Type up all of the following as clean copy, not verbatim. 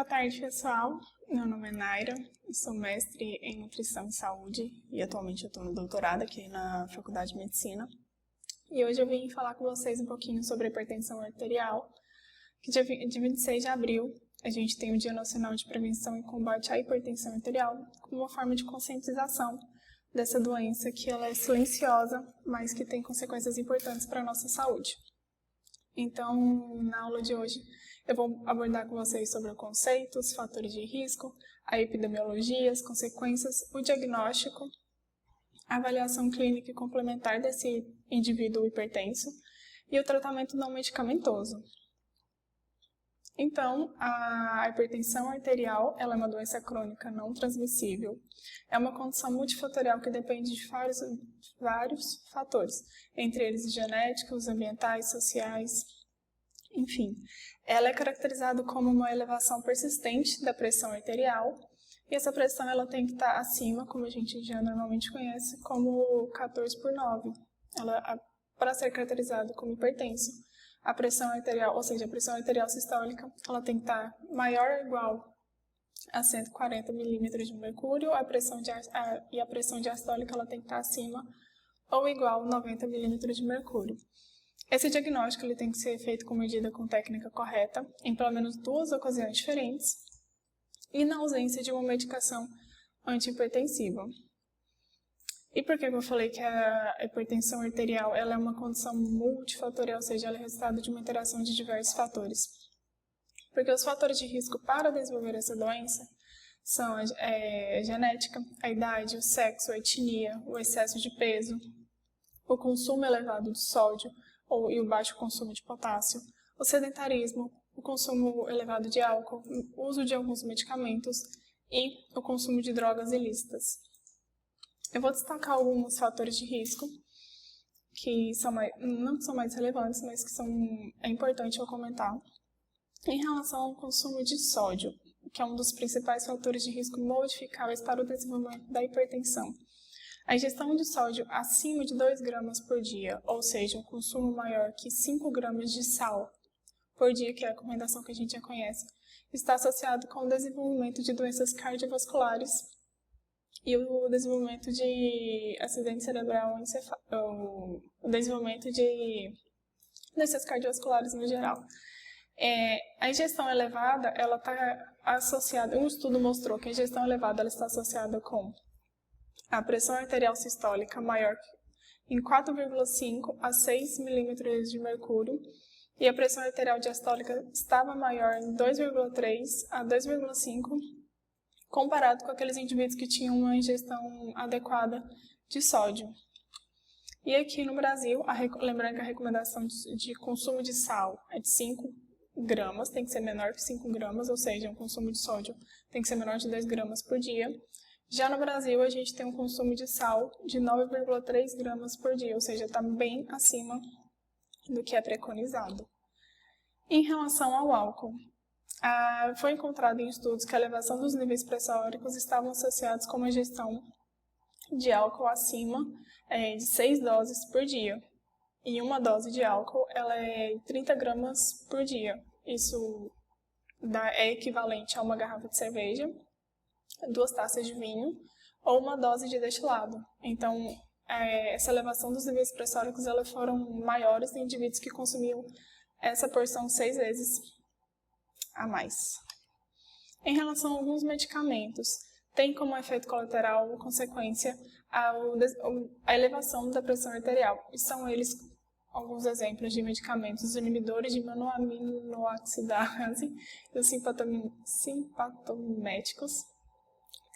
Boa tarde, pessoal. Meu nome é Naira, sou mestre em Nutrição e Saúde e atualmente eu estou no doutorado aqui na Faculdade de Medicina. E hoje eu vim falar com vocês um pouquinho sobre a hipertensão arterial, que dia 26 de abril a gente tem o Dia Nacional de Prevenção e Combate à Hipertensão Arterial como uma forma de conscientização dessa doença que ela é silenciosa, mas que tem consequências importantes para a nossa saúde. Então, na aula de hoje, eu vou abordar com vocês sobre o conceito, os fatores de risco, a epidemiologia, as consequências, o diagnóstico, a avaliação clínica e complementar desse indivíduo hipertenso e o tratamento não medicamentoso. Então, a hipertensão arterial ela é uma doença crônica não transmissível. É uma condição multifatorial que depende de vários fatores, entre eles genéticos, ambientais, sociais, enfim. Ela é caracterizada como uma elevação persistente da pressão arterial e essa pressão ela tem que estar acima, como a gente já normalmente conhece, como 14/9. Para ser caracterizada como hipertenso, a pressão arterial, ou seja, a pressão arterial sistólica, ela tem que estar maior ou igual a 140 milímetros de mercúrio, e a pressão diastólica ela tem que estar acima ou igual a 90 milímetros de mercúrio. Esse diagnóstico ele tem que ser feito com medida com técnica correta, em pelo menos 2 ocasiões diferentes, e na ausência de uma medicação antihipertensiva. E por que eu falei que a hipertensão arterial ela é uma condição multifatorial, ou seja, ela é resultado de uma interação de diversos fatores? Porque os fatores de risco para desenvolver essa doença são a genética, a idade, o sexo, a etnia, o excesso de peso, o consumo elevado de sódio e o baixo consumo de potássio, o sedentarismo, o consumo elevado de álcool, o uso de alguns medicamentos e o consumo de drogas ilícitas. Eu vou destacar alguns fatores de risco que não são mais relevantes, mas que é importante eu comentar. Em relação ao consumo de sódio, que é um dos principais fatores de risco modificáveis para o desenvolvimento da hipertensão. A ingestão de sódio acima de 2 gramas por dia, ou seja, um consumo maior que 5 gramas de sal por dia, que é a recomendação que a gente já conhece, está associado com o desenvolvimento de doenças cardiovasculares e o desenvolvimento de acidente cerebral, o desenvolvimento de doenças cardiovasculares no geral. A ingestão elevada, ela está associada, um estudo mostrou que a ingestão elevada ela está associada com a pressão arterial sistólica maior em 4,5 a 6 milímetros de mercúrio e a pressão arterial diastólica estava maior em 2,3 a 2,5 comparado com aqueles indivíduos que tinham uma ingestão adequada de sódio. E aqui no Brasil, lembrando que a recomendação de consumo de sal é de 5 gramas, tem que ser menor que 5 gramas, ou seja, o consumo de sódio tem que ser menor de 2 gramas por dia. Já no Brasil, a gente tem um consumo de sal de 9,3 gramas por dia, ou seja, está bem acima do que é preconizado. Em relação ao álcool, foi encontrado em estudos que a elevação dos níveis pressóricos estavam associados com uma ingestão de álcool acima de 6 doses por dia. E uma dose de álcool ela é 30 gramas por dia. Isso é equivalente a uma garrafa de cerveja, 2 taças de vinho ou uma dose de destilado. Então, essa elevação dos níveis pressóricos elas foram maiores em indivíduos que consumiam essa porção 6 vezes a mais. Em relação a alguns medicamentos, tem como efeito colateral consequência a elevação da pressão arterial. E são eles alguns exemplos de medicamentos: os inibidores de monoaminooxidase e os simpatométicos.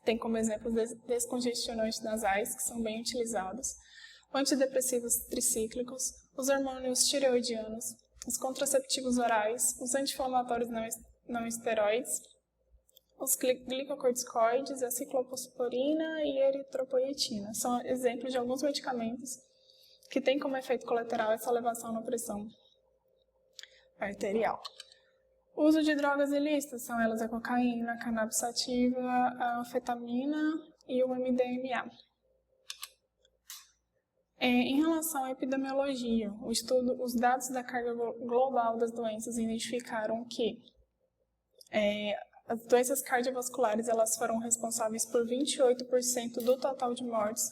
Tem como exemplo descongestionantes nasais, que são bem utilizados, antidepressivos tricíclicos, os hormônios tireoidianos, os contraceptivos orais, os anti-inflamatórios não esteroides, os glicocorticoides, a ciclosporina e a eritropoietina. São exemplos de alguns medicamentos que têm como efeito colateral essa elevação na pressão arterial. O uso de drogas ilícitas são elas a cocaína, a cannabis sativa, a anfetamina e o MDMA. Em relação à epidemiologia, os dados da carga global das doenças identificaram que as doenças cardiovasculares elas foram responsáveis por 28% do total de mortes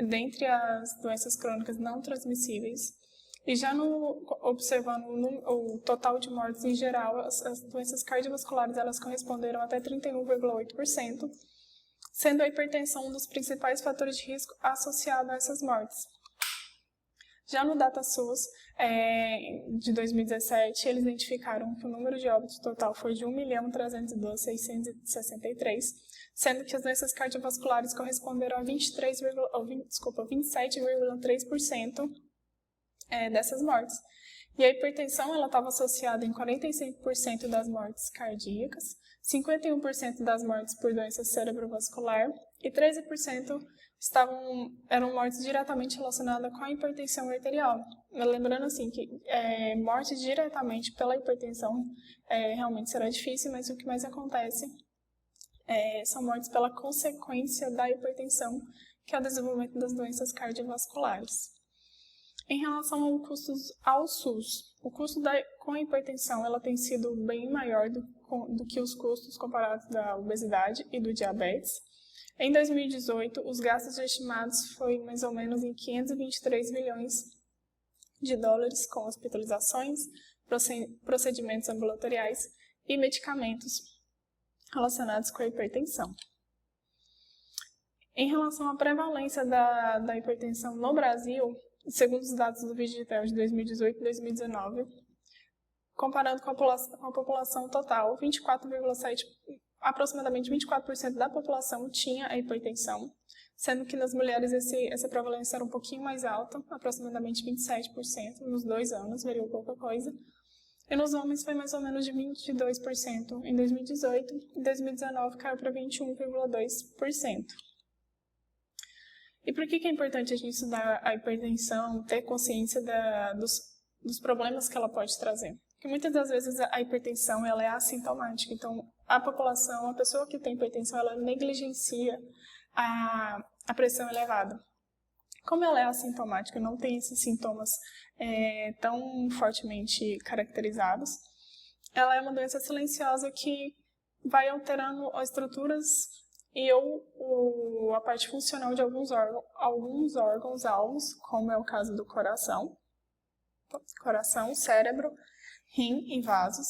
dentre as doenças crônicas não transmissíveis. E já observando o total de mortes em geral, as doenças cardiovasculares elas corresponderam até 31,8%, sendo a hipertensão um dos principais fatores de risco associado a essas mortes. Já no DataSUS de 2017, eles identificaram que o número de óbitos total foi de 1.312.663, sendo que as doenças cardiovasculares corresponderam a 27,3% dessas mortes. E a hipertensão ela estava associada em 45% das mortes cardíacas, 51% das mortes por doença cerebrovascular e 13% eram mortes diretamente relacionadas com a hipertensão arterial. Lembrando assim que morte diretamente pela hipertensão realmente será difícil, mas o que mais acontece são mortes pela consequência da hipertensão, que é o desenvolvimento das doenças cardiovasculares. Em relação ao SUS, o custo com a hipertensão ela tem sido bem maior do que os custos comparados da obesidade e do diabetes. Em 2018, os gastos estimados foi mais ou menos em 523 milhões de dólares com hospitalizações, procedimentos ambulatoriais e medicamentos relacionados com a hipertensão. Em relação à prevalência da hipertensão no Brasil, segundo os dados do Vigitel de 2018 e 2019, comparando com a população total, aproximadamente 24% da população tinha a hipertensão, sendo que nas mulheres essa prevalência era um pouquinho mais alta, aproximadamente 27%, nos 2 anos, variou pouca coisa. E nos homens foi mais ou menos de 22% em 2018, e em 2019 caiu para 21,2%. E por que é importante a gente estudar a hipertensão, ter consciência dos problemas que ela pode trazer? Porque muitas das vezes a hipertensão ela é assintomática, então a pessoa que tem hipertensão, ela negligencia a pressão elevada. Como ela é assintomática, não tem esses sintomas tão fortemente caracterizados, ela é uma doença silenciosa que vai alterando as estruturas e a parte funcional de alguns órgãos alvos, como é o caso do coração, cérebro, rim e vasos.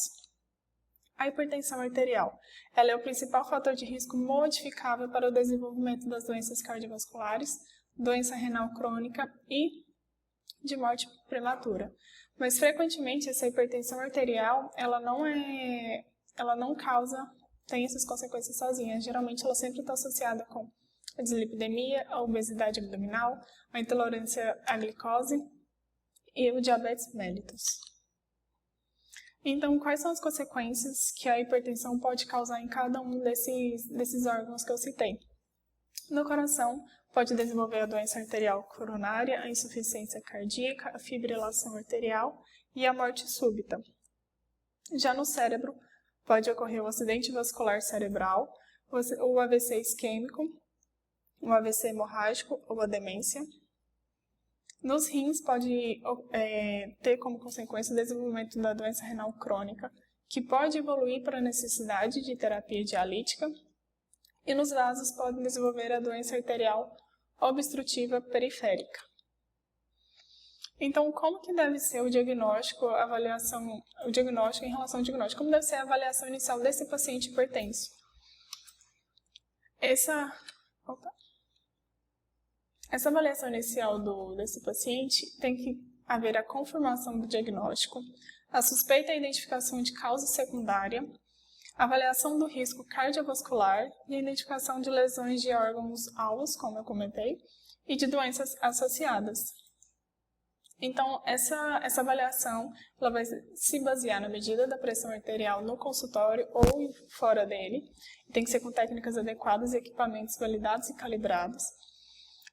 A hipertensão arterial, ela é o principal fator de risco modificável para o desenvolvimento das doenças cardiovasculares, doença renal crônica e de morte prematura. Mas frequentemente essa hipertensão arterial, ela não tem essas consequências sozinhas. Geralmente ela sempre está associada com a dislipidemia, a obesidade abdominal, a intolerância à glicose e o diabetes mellitus. Então, quais são as consequências que a hipertensão pode causar em cada um desses órgãos que eu citei? No coração, pode desenvolver a doença arterial coronária, a insuficiência cardíaca, a fibrilação arterial e a morte súbita. Já no cérebro, pode ocorrer o acidente vascular cerebral, o AVC isquêmico, o AVC hemorrágico ou a demência. Nos rins pode ter como consequência o desenvolvimento da doença renal crônica, que pode evoluir para a necessidade de terapia dialítica. E nos vasos pode desenvolver a doença arterial obstrutiva periférica. Então, como que deve ser o diagnóstico, em relação ao diagnóstico? Como deve ser a avaliação inicial desse paciente hipertenso? Essa avaliação inicial desse paciente tem que haver a confirmação do diagnóstico, a suspeita e identificação de causa secundária, a avaliação do risco cardiovascular e a identificação de lesões de órgãos-alvos, como eu comentei, e de doenças associadas. Então, essa avaliação ela vai se basear na medida da pressão arterial no consultório ou fora dele. Tem que ser com técnicas adequadas e equipamentos validados e calibrados.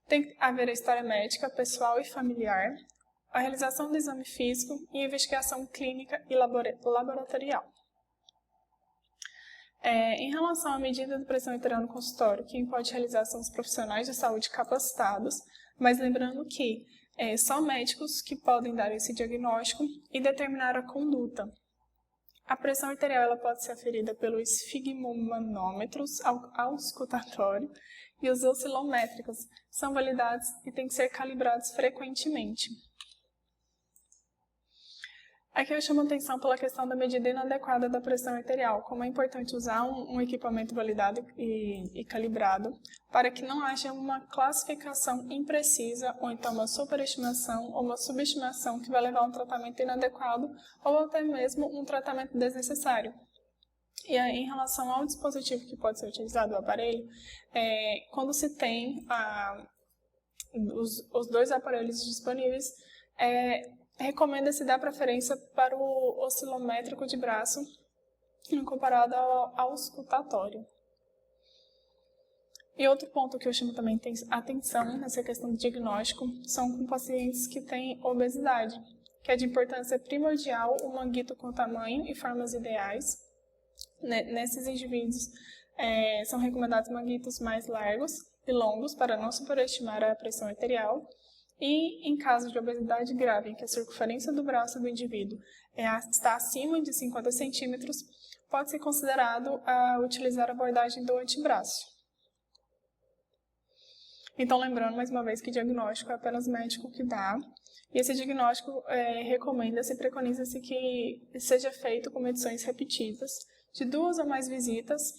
Tem que haver a história médica, pessoal e familiar, a realização do exame físico e a investigação clínica e laboratorial. Em relação à medida de pressão arterial no consultório, quem pode realizar são os profissionais de saúde capacitados, mas lembrando que só médicos que podem dar esse diagnóstico e determinar a conduta. A pressão arterial ela pode ser aferida pelo esfigmomanômetro auscultatório e os oscilométricos são validados e têm que ser calibrados frequentemente. Aqui eu chamo a atenção pela questão da medida inadequada da pressão arterial, como é importante usar um equipamento validado e calibrado para que não haja uma classificação imprecisa ou então uma superestimação ou uma subestimação que vai levar a um tratamento inadequado ou até mesmo um tratamento desnecessário. E aí, em relação ao dispositivo que pode ser utilizado, o aparelho, quando se tem os dois aparelhos disponíveis, recomenda-se dar preferência para o oscilométrico de braço comparado ao auscultatório. E outro ponto que eu chamo também atenção nessa questão do diagnóstico são com pacientes que têm obesidade, que é de importância primordial o manguito com tamanho e formas ideais. Nesses indivíduos são recomendados manguitos mais largos e longos para não superestimar a pressão arterial. E em caso de obesidade grave, em que a circunferência do braço do indivíduo está acima de 50 centímetros, pode ser considerado utilizar a abordagem do antebraço. Então, lembrando mais uma vez que diagnóstico é apenas o médico que dá, e esse diagnóstico recomenda-se e preconiza-se que seja feito com medições repetidas, de 2 ou mais visitas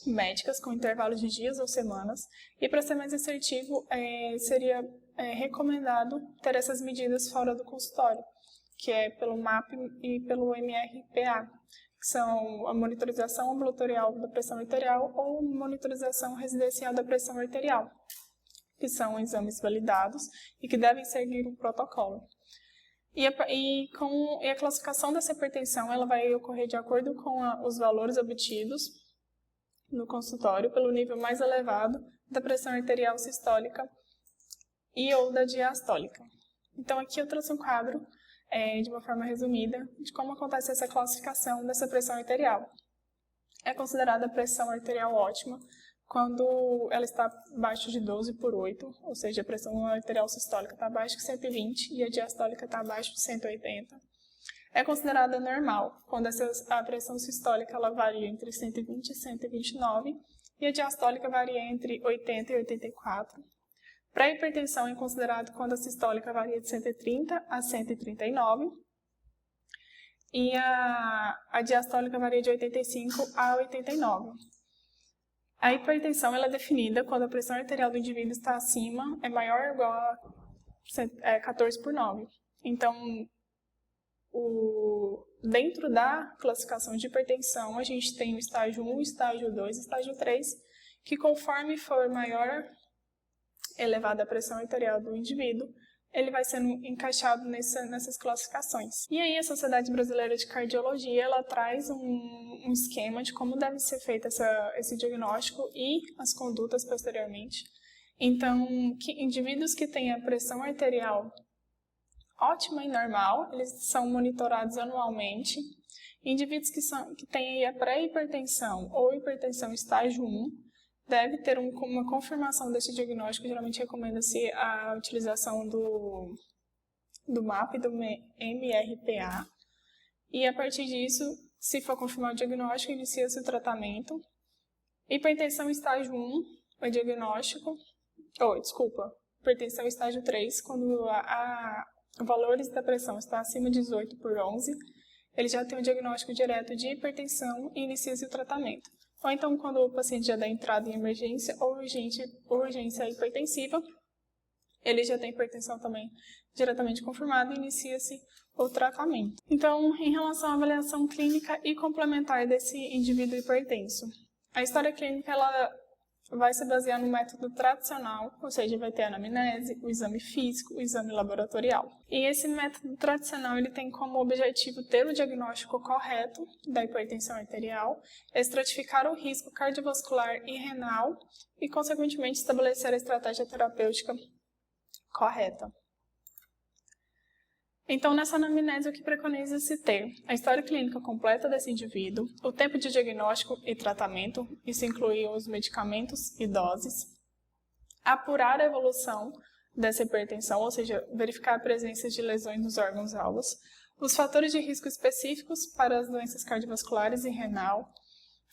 médicas com intervalos de dias ou semanas, e para ser mais assertivo, seria recomendado ter essas medidas fora do consultório, que é pelo MAP e pelo MRPA, que são a monitorização ambulatorial da pressão arterial ou monitorização residencial da pressão arterial, que são exames validados e que devem seguir o protocolo. E a classificação dessa hipertensão ela vai ocorrer de acordo com os valores obtidos no consultório pelo nível mais elevado da pressão arterial sistólica e ou da diastólica. Então aqui eu trouxe um quadro de uma forma resumida de como acontece essa classificação dessa pressão arterial. É considerada a pressão arterial ótima quando ela está abaixo de 12/8, ou seja, a pressão arterial sistólica está abaixo de 120 e a diastólica está abaixo de 180. É considerada normal quando a pressão sistólica ela varia entre 120 e 129 e a diastólica varia entre 80 e 84. Para a hipertensão é considerado quando a sistólica varia de 130 a 139 e a diastólica varia de 85 a 89. A hipertensão ela é definida quando a pressão arterial do indivíduo está acima, é maior ou igual a 14/9. Então, dentro da classificação de hipertensão, a gente tem o estágio 1, estágio 2 e estágio 3, que conforme for maior elevada a pressão arterial do indivíduo, ele vai sendo encaixado nessas classificações. E aí a Sociedade Brasileira de Cardiologia, ela traz um esquema de como deve ser feito esse diagnóstico e as condutas posteriormente. Então, indivíduos que têm a pressão arterial ótima e normal, eles são monitorados anualmente. Indivíduos que têm a pré-hipertensão ou hipertensão estágio 1, deve ter uma confirmação desse diagnóstico, geralmente recomenda-se a utilização do MAP e do MRPA. E a partir disso, se for confirmar o diagnóstico, inicia-se o tratamento. Hipertensão estágio 1, o diagnóstico, hipertensão estágio 3, quando os valores da pressão está acima de 18/11, ele já tem o diagnóstico direto de hipertensão e inicia-se o tratamento. Ou então, quando o paciente já dá entrada em emergência ou urgência hipertensiva, ele já tem hipertensão também diretamente confirmada e inicia-se o tratamento. Então, em relação à avaliação clínica e complementar desse indivíduo hipertenso, a história clínica ela vai se basear no método tradicional, ou seja, vai ter a anamnese, o exame físico, o exame laboratorial. E esse método tradicional ele tem como objetivo ter o diagnóstico correto da hipertensão arterial, estratificar o risco cardiovascular e renal e, consequentemente, estabelecer a estratégia terapêutica correta. Então, nessa anamnese, o que preconiza-se ter a história clínica completa desse indivíduo, o tempo de diagnóstico e tratamento, isso inclui os medicamentos e doses, apurar a evolução dessa hipertensão, ou seja, verificar a presença de lesões nos órgãos-alvos, os fatores de risco específicos para as doenças cardiovasculares e renal,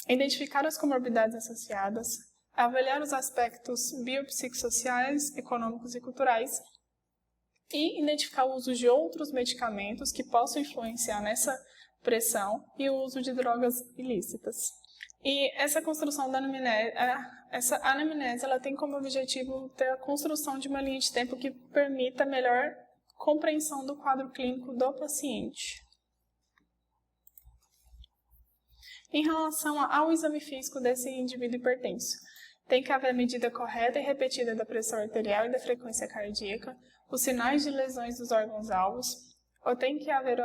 identificar as comorbidades associadas, avaliar os aspectos biopsicossociais, econômicos e culturais e identificar o uso de outros medicamentos que possam influenciar nessa pressão e o uso de drogas ilícitas. E essa construção da anamnese, essa anamnese, ela tem como objetivo ter a construção de uma linha de tempo que permita melhor compreensão do quadro clínico do paciente. Em relação ao exame físico desse indivíduo hipertenso, tem que haver a medida correta e repetida da pressão arterial e da frequência cardíaca, os sinais de lesões dos órgãos-alvos, ou tem que haver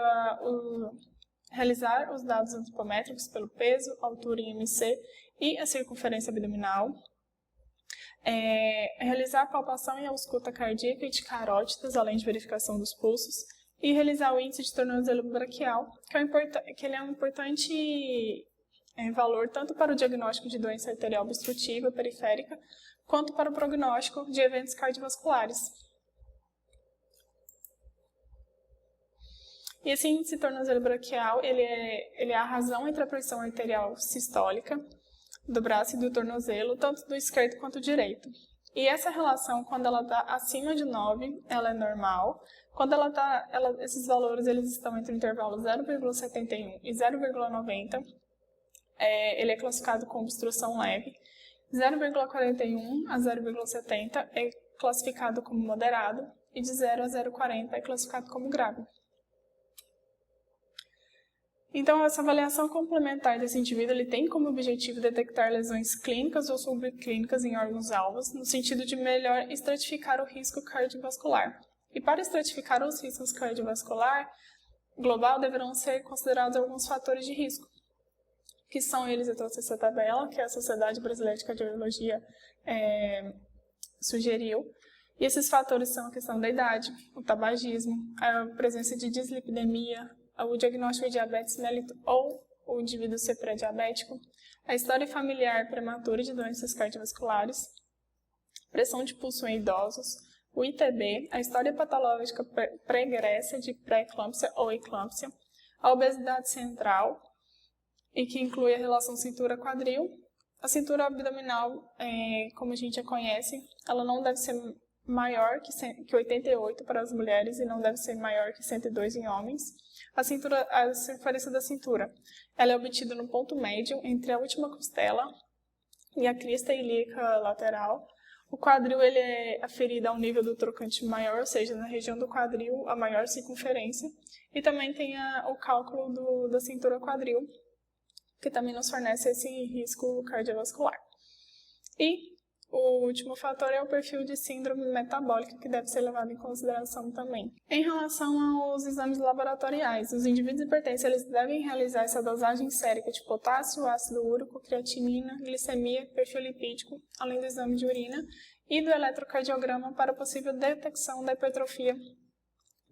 realizar os dados antropométricos pelo peso, altura em IMC e a circunferência abdominal, realizar a palpação e a ausculta cardíaca e de carótidas, além de verificação dos pulsos, e realizar o índice de tornozelo braquial, que ele é um importante valor tanto para o diagnóstico de doença arterial obstrutiva periférica, quanto para o prognóstico de eventos cardiovasculares. E esse índice de tornozelo braquial, ele é a razão entre a pressão arterial sistólica do braço e do tornozelo, tanto do esquerdo quanto do direito. E essa relação, quando ela está acima de 9, ela é normal. Quando esses valores eles estão entre o intervalo 0,71 e 0,90, ele é classificado como obstrução leve. 0,41 a 0,70 é classificado como moderado e de 0 a 0,40 é classificado como grave. Então, essa avaliação complementar desse indivíduo ele tem como objetivo detectar lesões clínicas ou subclínicas em órgãos-alvos, no sentido de melhor estratificar o risco cardiovascular. E para estratificar os riscos cardiovascular global, deverão ser considerados alguns fatores de risco, que são eles, eu trouxe essa tabela, que a Sociedade Brasileira de Cardiologia sugeriu. E esses fatores são a questão da idade, o tabagismo, a presença de dislipidemia, o diagnóstico de diabetes mellitus ou o indivíduo ser pré-diabético, a história familiar prematura de doenças cardiovasculares, pressão de pulso em idosos, o ITB, a história patológica pregressa de pré-eclâmpsia ou eclâmpsia, a obesidade central, e que inclui a relação cintura-quadril. A cintura abdominal, como a gente já conhece, ela não deve ser maior que 88 para as mulheres e não deve ser maior que 102 em homens. A circunferência da cintura, ela é obtida no ponto médio entre a última costela e a crista ilíaca lateral. O quadril ele é aferido ao nível do trocante maior, ou seja, na região do quadril, a maior circunferência. E também tem o cálculo da cintura quadril, que também nos fornece esse risco cardiovascular. E o último fator é o perfil de síndrome metabólica, que deve ser levado em consideração também. Em relação aos exames laboratoriais, os indivíduos hipertensos eles devem realizar essa dosagem sérica de potássio, ácido úrico, creatinina, glicemia, perfil lipídico, além do exame de urina e do eletrocardiograma para possível detecção da hipertrofia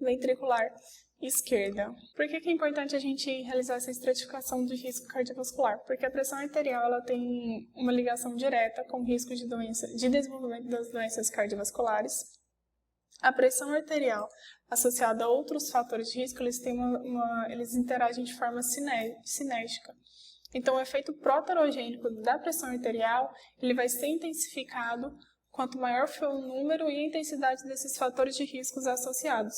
ventricular esquerda. Por que é importante a gente realizar essa estratificação de risco cardiovascular? Porque a pressão arterial ela tem uma ligação direta com o risco de desenvolvimento das doenças cardiovasculares. A pressão arterial associada a outros fatores de risco, eles interagem de forma sinérgica. Então, o efeito proterogênico da pressão arterial ele vai ser intensificado quanto maior for o número e a intensidade desses fatores de riscos associados.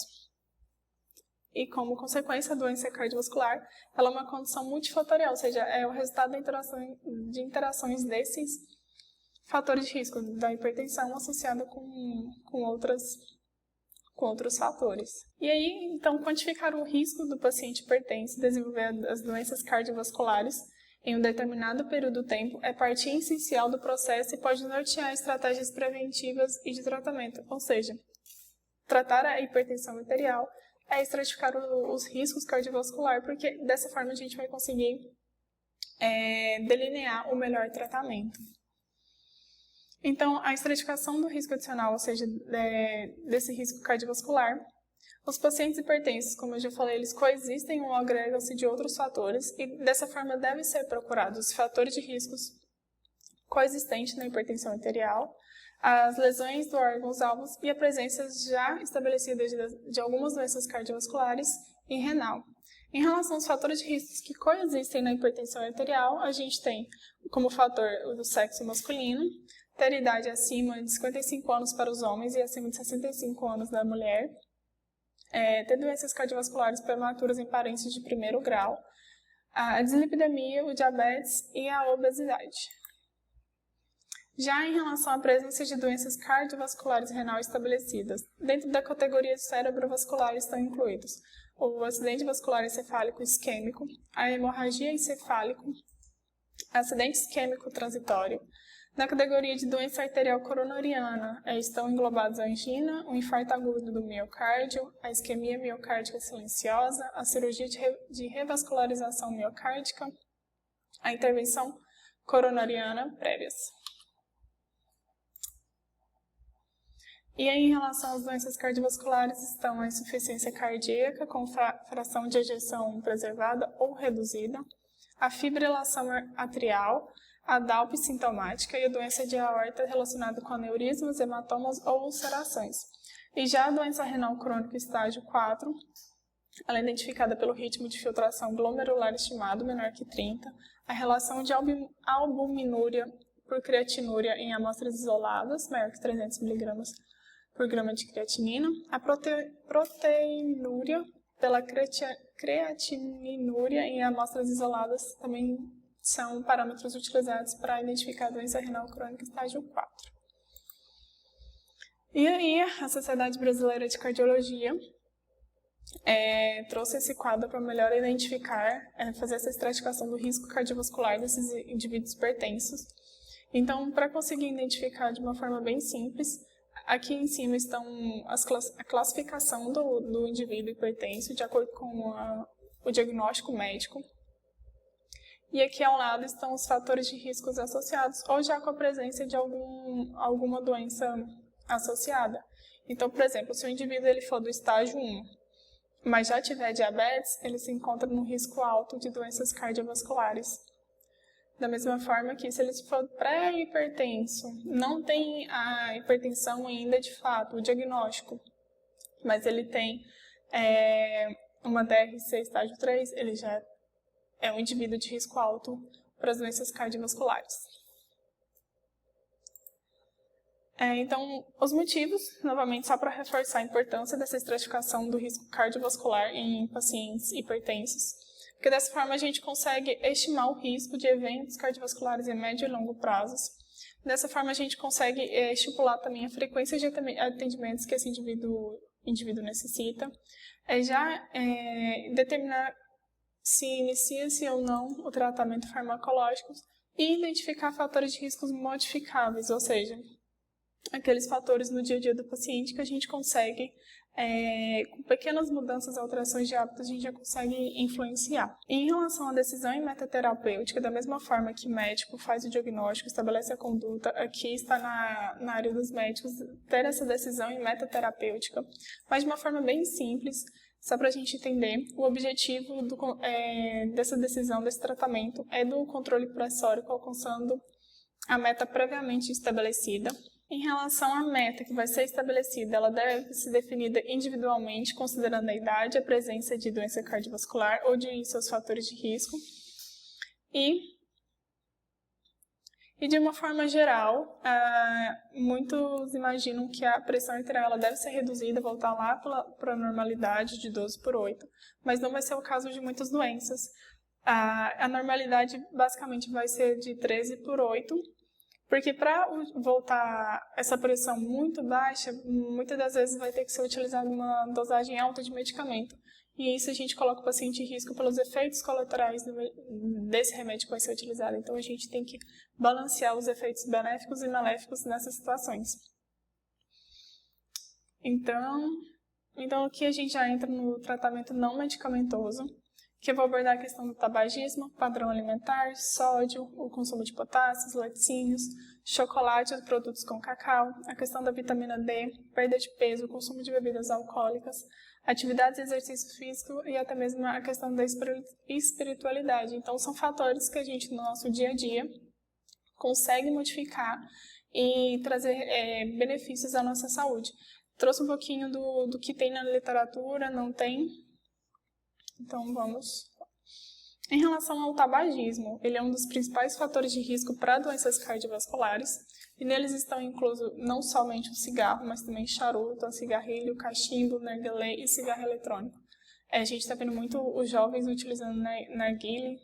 E, como consequência, a doença cardiovascular ela é uma condição multifatorial, ou seja, é o resultado de interações desses fatores de risco da hipertensão associada com outros fatores. E aí, então, quantificar o risco do paciente hipertenso desenvolver as doenças cardiovasculares em um determinado período de tempo é parte essencial do processo e pode nortear estratégias preventivas e de tratamento, ou seja, tratar a hipertensão arterial é estratificar os riscos cardiovasculares, porque dessa forma a gente vai conseguir delinear o melhor tratamento. Então, a estratificação do risco adicional, ou seja, desse risco cardiovascular, os pacientes hipertensos, como eu já falei, eles coexistem ou agregam-se de outros fatores e dessa forma devem ser procurados os fatores de riscos coexistentes na hipertensão arterial, as lesões do órgãos-alvos e a presença já estabelecida de algumas doenças cardiovasculares e renal. Em relação aos fatores de risco que coexistem na hipertensão arterial, a gente tem como fator o do sexo masculino, ter idade acima de 55 anos para os homens e acima de 65 anos da mulher, ter doenças cardiovasculares prematuras em parentes de primeiro grau, a dislipidemia, o diabetes e a obesidade. Já em relação à presença de doenças cardiovasculares renal estabelecidas, dentro da categoria cerebrovascular estão incluídos o acidente vascular encefálico isquêmico, a hemorragia encefálica, acidente isquêmico transitório. Na categoria de doença arterial coronariana, estão englobados a angina, o infarto agudo do miocárdio, a isquemia miocárdica silenciosa, a cirurgia de revascularização miocárdica, a intervenção coronariana prévias. E aí, em relação às doenças cardiovasculares, estão a insuficiência cardíaca com fração de ejeção preservada ou reduzida, a fibrilação atrial, a DALP sintomática e a doença de aorta relacionada com aneurismas, hematomas ou ulcerações. E já a doença renal crônica estágio 4, ela é identificada pelo ritmo de filtração glomerular estimado menor que 30, a relação de albuminúria por creatinúria em amostras isoladas, maior que 300 mg por grama de creatinina, a proteinúria pela creatininúria em amostras isoladas também são parâmetros utilizados para identificar a doença renal crônica estágio 4. E aí, a Sociedade Brasileira de Cardiologia trouxe esse quadro para melhor identificar, fazer essa estratificação do risco cardiovascular desses indivíduos hipertensos. Então, para conseguir identificar de uma forma bem simples, aqui em cima estão a classificação do indivíduo hipertenso de acordo com o diagnóstico médico. E aqui ao lado estão os fatores de riscos associados ou já com a presença de alguma doença associada. Então, por exemplo, se o indivíduo ele for do estágio 1, mas já tiver diabetes, ele se encontra num risco alto de doenças cardiovasculares. Da mesma forma que se ele for pré-hipertenso, não tem a hipertensão ainda de fato, o diagnóstico, mas ele tem uma DRC estágio 3, ele já é um indivíduo de risco alto para as doenças cardiovasculares. Então, os motivos, novamente, só para reforçar a importância dessa estratificação do risco cardiovascular em pacientes hipertensos, porque dessa forma a gente consegue estimar o risco de eventos cardiovasculares em médio e longo prazos. Dessa forma a gente consegue estipular também a frequência de atendimentos que esse indivíduo necessita, determinar se inicia-se ou não o tratamento farmacológico e identificar fatores de riscos modificáveis, ou seja, aqueles fatores no dia a dia do paciente que a gente consegue, com pequenas mudanças e alterações de hábitos, a gente já consegue influenciar. E em relação à decisão em metaterapêutica, da mesma forma que o médico faz o diagnóstico, estabelece a conduta, aqui está na área dos médicos ter essa decisão em metaterapêutica, mas de uma forma bem simples, só para a gente entender, o objetivo dessa decisão, desse tratamento, é do controle pressórico alcançando a meta previamente estabelecida. Em relação à meta que vai ser estabelecida, ela deve ser definida individualmente, considerando a idade, a presença de doença cardiovascular ou de seus fatores de risco. E de uma forma geral, muitos imaginam que a pressão arterial ela deve ser reduzida, voltar lá para a normalidade de 12/8, mas não vai ser o caso de muitas doenças. A normalidade basicamente vai ser de 13/8, porque para voltar essa pressão muito baixa, muitas das vezes vai ter que ser utilizada uma dosagem alta de medicamento. E isso a gente coloca o paciente em risco pelos efeitos colaterais desse remédio que vai ser utilizado. Então a gente tem que balancear os efeitos benéficos e maléficos nessas situações. Então aqui a gente já entra no tratamento não medicamentoso, que eu vou abordar a questão do tabagismo, padrão alimentar, sódio, o consumo de potássios, laticínios, chocolate e produtos com cacau, a questão da vitamina D, perda de peso, o consumo de bebidas alcoólicas, atividades e exercício físico e até mesmo a questão da espiritualidade. Então, são fatores que a gente, no nosso dia a dia, consegue modificar e trazer benefícios à nossa saúde. Trouxe um pouquinho do que tem na literatura, não tem, Então, vamos. Em relação ao tabagismo, ele é um dos principais fatores de risco para doenças cardiovasculares, e neles estão inclusos não somente o cigarro, mas também charuto, cigarrilho, cachimbo, narguilé e cigarro eletrônico. A gente está vendo muito os jovens utilizando narguilé,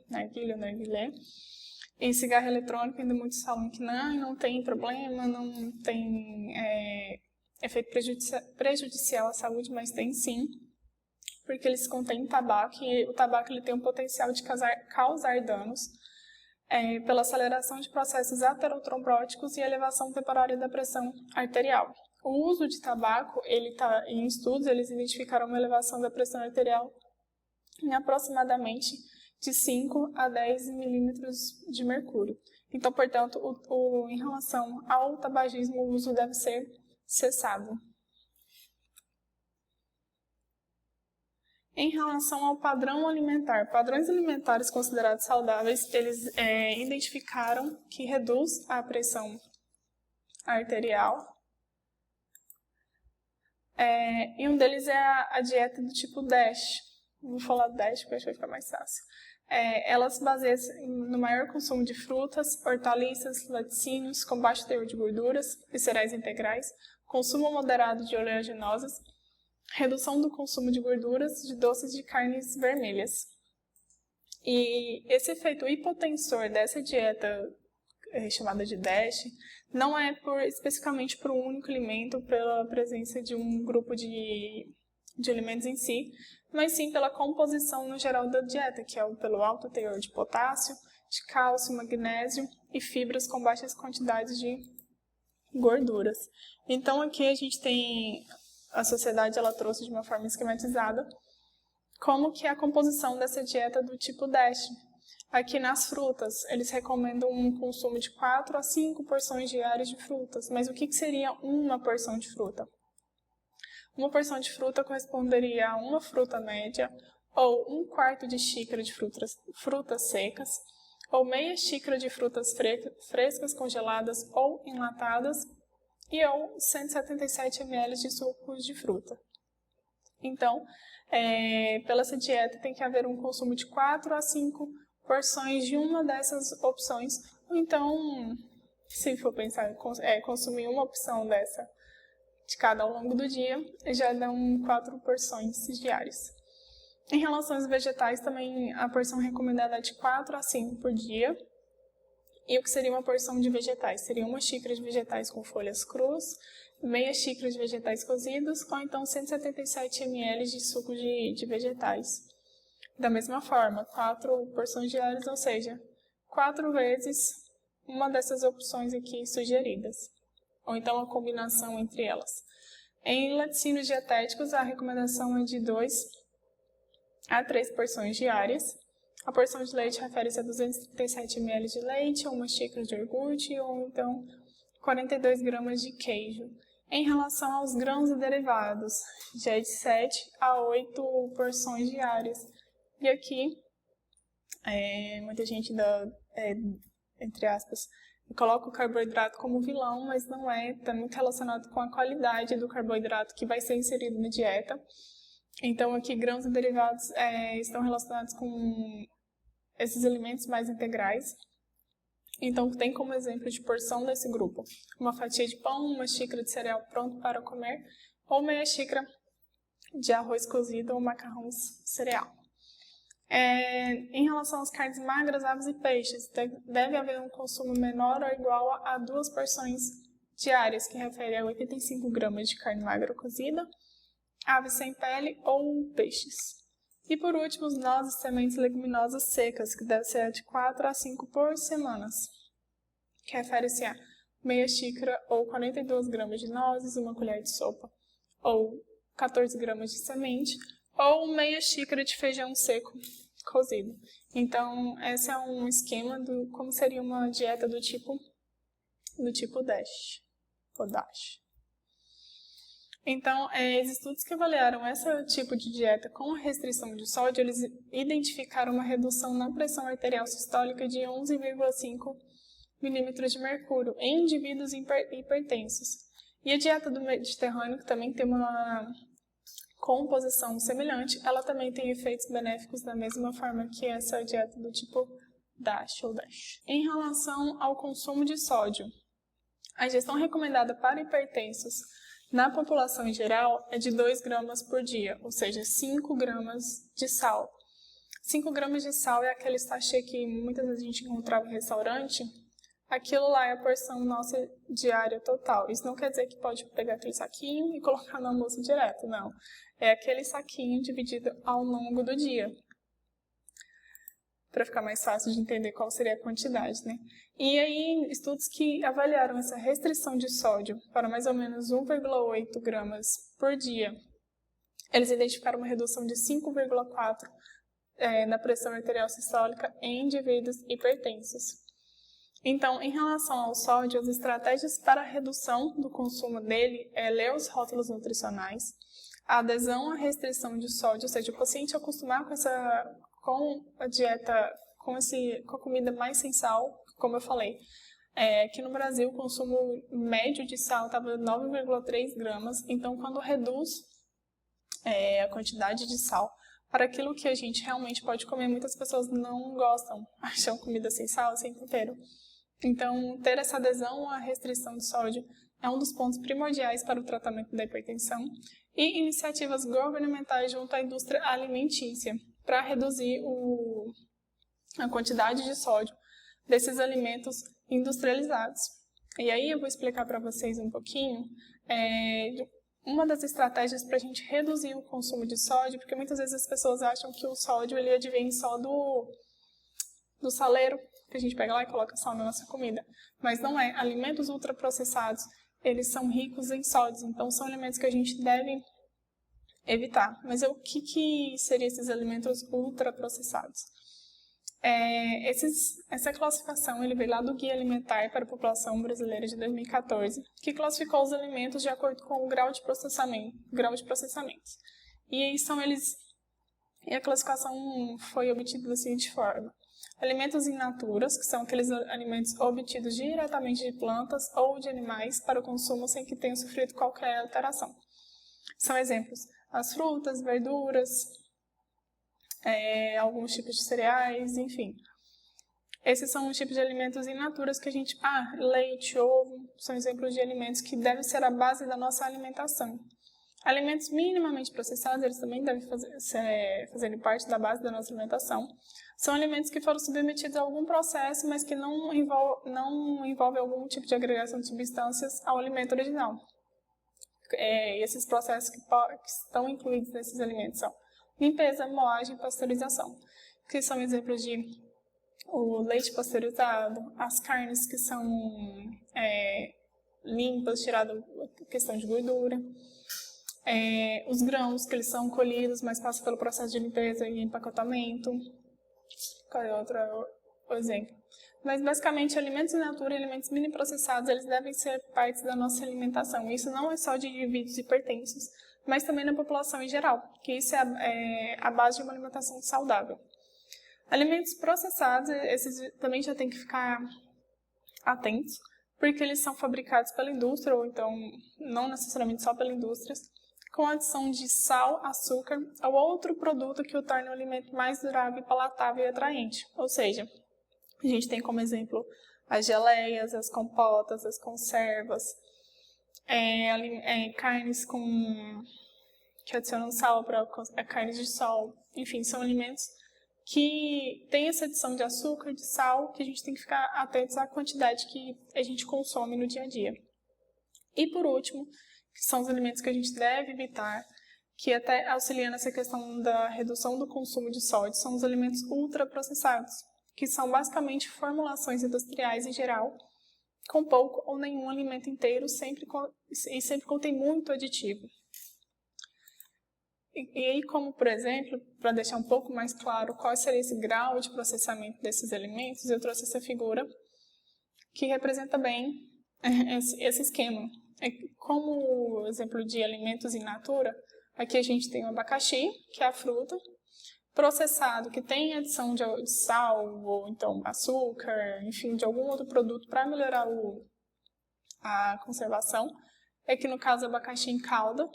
e cigarro eletrônico, ainda muitos falam que não tem problema, não tem efeito prejudicial à saúde, mas tem sim, porque eles contêm tabaco, e o tabaco ele tem o potencial de causar danos pela aceleração de processos aterotrombóticos e elevação temporária da pressão arterial. O uso de tabaco, em estudos, eles identificaram uma elevação da pressão arterial em aproximadamente de 5 a 10 milímetros de mercúrio. Então, portanto, em relação ao tabagismo, o uso deve ser cessado. Em relação ao padrão alimentar, padrões alimentares considerados saudáveis, eles identificaram que reduz a pressão arterial. E um deles é a dieta do tipo DASH. Vou falar DASH porque acho que vai ficar mais fácil. Ela se baseia no maior consumo de frutas, hortaliças, laticínios, com baixo teor de gorduras e cereais integrais, consumo moderado de oleaginosas, redução do consumo de gorduras, de doces de carnes vermelhas. E esse efeito hipotensor dessa dieta chamada de DASH não é especificamente por um único alimento, pela presença de um grupo de alimentos em si, mas sim pela composição no geral da dieta, que é pelo alto teor de potássio, de cálcio, magnésio e fibras com baixas quantidades de gorduras. Então aqui a gente tem, a sociedade ela trouxe de uma forma esquematizada como que é a composição dessa dieta do tipo DASH. Aqui nas frutas, eles recomendam um consumo de 4 a 5 porções diárias de frutas. Mas o que seria uma porção de fruta? Uma porção de fruta corresponderia a uma fruta média, ou 1/4 de xícara de frutas secas, ou meia xícara de frutas frescas, congeladas ou enlatadas, ou 177 ml de sucos de fruta. Então, pela essa dieta tem que haver um consumo de 4 a 5 porções de uma dessas opções, ou então, se for pensar consumir uma opção dessa de cada ao longo do dia, já dão 4 porções diárias. Em relação aos vegetais, também a porção recomendada é de 4 a 5 por dia. E o que seria uma porção de vegetais? Seria uma xícara de vegetais com folhas cruas, meia xícara de vegetais cozidos, ou então 177 ml de suco de vegetais. Da mesma forma, 4 porções diárias, ou seja, 4 vezes uma dessas opções aqui sugeridas, ou então a combinação entre elas. Em laticínios dietéticos, a recomendação é de 2 a 3 porções diárias. A porção de leite refere-se a 237 ml de leite, ou uma xícara de iogurte, ou então 42 gramas de queijo. Em relação aos grãos e derivados, já é de 7 a 8 porções diárias. E aqui, muita gente entre aspas, coloca o carboidrato como vilão, mas não está muito relacionado com a qualidade do carboidrato que vai ser inserido na dieta. Então aqui grãos e derivados estão relacionados com esses alimentos mais integrais. Então tem como exemplo de porção desse grupo uma fatia de pão, uma xícara de cereal pronto para comer, ou meia xícara de arroz cozido ou macarrões cereal. Em relação às carnes magras, aves e peixes, deve haver um consumo menor ou igual a 2 porções diárias, que refere a 85 gramas de carne magra cozida, aves sem pele ou peixes. E por último, os nozes, sementes leguminosas secas, que deve ser de 4 a 5 por semana, que refere-se a meia xícara ou 42 gramas de nozes, uma colher de sopa, ou 14 gramas de semente, ou meia xícara de feijão seco cozido. Então, esse é um esquema de como seria uma dieta do tipo DASH, ou DASH. Então, os estudos que avaliaram esse tipo de dieta com restrição de sódio, eles identificaram uma redução na pressão arterial sistólica de 11,5 milímetros de mercúrio em indivíduos hipertensos. E a dieta do Mediterrâneo também tem uma composição semelhante, ela também tem efeitos benéficos da mesma forma que essa dieta do tipo DASH ou DASH. Em relação ao consumo de sódio, a ingestão recomendada para hipertensos na população em geral é de 2 gramas por dia, ou seja, 5 gramas de sal. 5 gramas de sal é aquele sachê que muitas vezes a gente encontrava em restaurante. Aquilo lá é a porção nossa diária total. Isso não quer dizer que pode pegar aquele saquinho e colocar no almoço direto, não. É aquele saquinho dividido ao longo do dia. Para ficar mais fácil de entender qual seria a quantidade, né? E aí, estudos que avaliaram essa restrição de sódio para mais ou menos 1,8 gramas por dia, eles identificaram uma redução de 5,4 na pressão arterial sistólica em indivíduos hipertensos. Então, em relação ao sódio, as estratégias para a redução do consumo dele é ler os rótulos nutricionais, a adesão à restrição de sódio, ou seja, o paciente acostumar com a dieta, com a comida mais sem sal, como eu falei. Aqui no Brasil, o consumo médio de sal estava 9,3 gramas, então quando reduz a quantidade de sal para aquilo que a gente realmente pode comer, muitas pessoas não gostam, acham comida sem sal, sem tempero. Então, ter essa adesão à restrição de sódio é um dos pontos primordiais para o tratamento da hipertensão e iniciativas governamentais junto à indústria alimentícia para reduzir a quantidade de sódio desses alimentos industrializados. E aí eu vou explicar para vocês um pouquinho uma das estratégias para a gente reduzir o consumo de sódio, porque muitas vezes as pessoas acham que o sódio ele advém só do saleiro, que a gente pega lá e coloca sal na nossa comida. Mas não é. Alimentos ultraprocessados, eles são ricos em sódios, então são alimentos que a gente deve evitar. Mas o que seriam esses alimentos ultraprocessados? Essa classificação ele veio lá do Guia Alimentar para a População Brasileira de 2014, que classificou os alimentos de acordo com o grau de processamento. E aí a classificação foi obtida da seguinte forma: alimentos in naturas, que são aqueles alimentos obtidos diretamente de plantas ou de animais para o consumo sem que tenham sofrido qualquer alteração. São exemplos: as frutas, verduras, alguns tipos de cereais, enfim. Esses são os tipos de alimentos in naturas que a gente... leite, ovo, são exemplos de alimentos que devem ser a base da nossa alimentação. Alimentos minimamente processados, eles também devem fazerem parte da base da nossa alimentação. São alimentos que foram submetidos a algum processo, mas que não envolve algum tipo de agregação de substâncias ao alimento original. Esses processos que estão incluídos nesses alimentos são limpeza, moagem e pasteurização, que são exemplos de o leite pasteurizado, as carnes que são limpas, tirada a questão de gordura, os grãos que eles são colhidos, mas passam pelo processo de limpeza e empacotamento. Qual é outro exemplo? Mas basicamente alimentos in natura e alimentos mini processados, eles devem ser parte da nossa alimentação. Isso não é só de indivíduos hipertensos, mas também na população em geral, que isso é a base de uma alimentação saudável. Alimentos processados, esses também já tem que ficar atentos, porque eles são fabricados pela indústria, ou então não necessariamente só pela indústria, com adição de sal, açúcar ou outro produto que o torne um alimento mais durável, palatável e atraente. Ou seja, a gente tem como exemplo as geleias, as compotas, as conservas, carnes que adicionam sal para carnes de sol. Enfim, são alimentos que têm essa adição de açúcar, de sal, que a gente tem que ficar atentos à quantidade que a gente consome no dia a dia. E por último, que são os alimentos que a gente deve evitar, que até auxiliam nessa questão da redução do consumo de sódio, são os alimentos ultraprocessados, que são basicamente formulações industriais em geral, com pouco ou nenhum alimento inteiro, sempre contém muito aditivo. E aí, como por exemplo, para deixar um pouco mais claro qual seria esse grau de processamento desses alimentos, eu trouxe essa figura que representa bem esse esquema. Como exemplo de alimentos in natura, aqui a gente tem o abacaxi, que é a fruta, processado, que tem adição de sal, ou então açúcar, enfim, de algum outro produto para melhorar a conservação. É que no caso o abacaxi em calda,